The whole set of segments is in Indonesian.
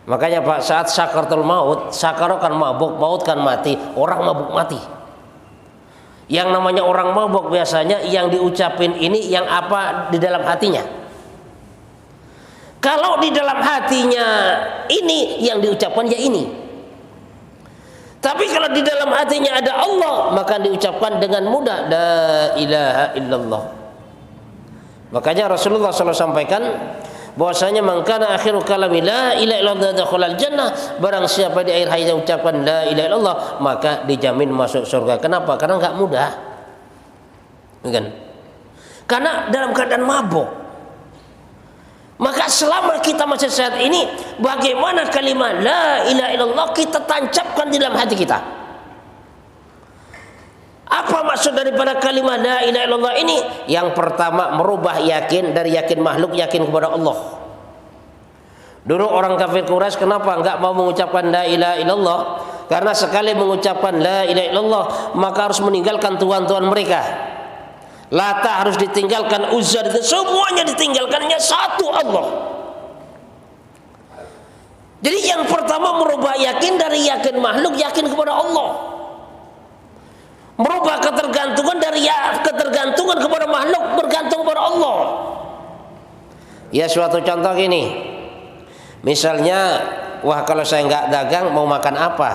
Makanya Pak, saat sakaratul maut, sakar kan mabuk, maut kan mati, orang mabuk mati. Yang namanya orang mabuk biasanya yang diucapin ini yang apa di dalam hatinya. Kalau di dalam hatinya ini yang diucapkan ya ini. Tapi kalau di dalam hatinya ada Allah, maka diucapkan dengan mudah la ilaha illallah. Makanya Rasulullah SAW sampaikan bahwasanya man kana akhiru kalami la ilaha illallah dakhalal jannah, barang siapa di akhir hayatnya ucapkan la ilaha illallah maka dijamin masuk surga. Kenapa? Karena enggak mudah. Kan? Karena dalam keadaan mabuk. Maka selama kita masih sehat ini, bagaimana kalimat la ilaha illallah kita tancapkan di dalam hati kita? Apa maksud daripada kalimat la ilaha illallah ini? Yang pertama, merubah yakin dari yakin makhluk yakin kepada Allah. Dulu orang kafir Quraisy kenapa enggak mau mengucapkan la ilaha illallah? Karena sekali mengucapkan la ilaha illallah maka harus meninggalkan tuhan-tuhan mereka. Lata harus ditinggalkan, Uzza semuanya ditinggalkannya satu Allah. Jadi yang pertama merubah yakin dari yakin makhluk yakin kepada Allah. Merubah ketergantungan dari ketergantungan kepada makhluk bergantung kepada Allah. Ya suatu contoh gini. Misalnya, wah kalau saya nggak dagang mau makan apa?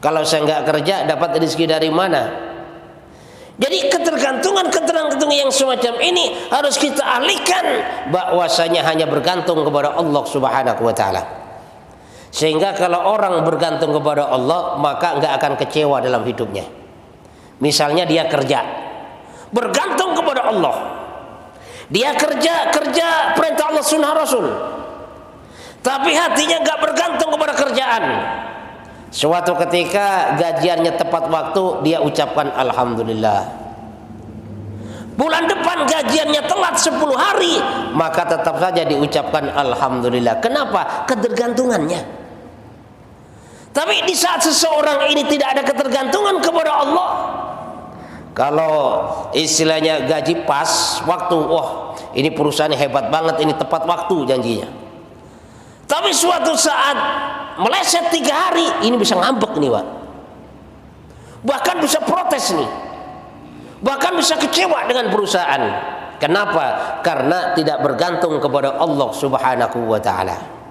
Kalau saya nggak kerja dapat rezeki dari mana? Jadi ketergantungan yang semacam ini harus kita alihkan bahwasanya hanya bergantung kepada Allah Subhanahu wa taala. Sehingga kalau orang bergantung kepada Allah maka enggak akan kecewa dalam hidupnya. Misalnya dia kerja bergantung kepada Allah. Dia kerja perintah Allah sunnah Rasul. Tapi hatinya enggak bergantung kepada kerjaan. Suatu ketika gajiannya tepat waktu, dia ucapkan alhamdulillah. Bulan depan gajiannya telat 10 hari, maka tetap saja diucapkan alhamdulillah. Kenapa? Ketergantungannya. Tapi di saat seseorang ini tidak ada ketergantungan kepada Allah, kalau istilahnya gaji pas waktu, wah ini perusahaan hebat banget, ini tepat waktu janjinya. Tapi suatu saat meleset 3 hari, ini bisa ngambek nih Pak. Bahkan bisa protes nih. Bahkan bisa kecewa dengan perusahaan. Kenapa? Karena tidak bergantung kepada Allah Subhanahu wa taala.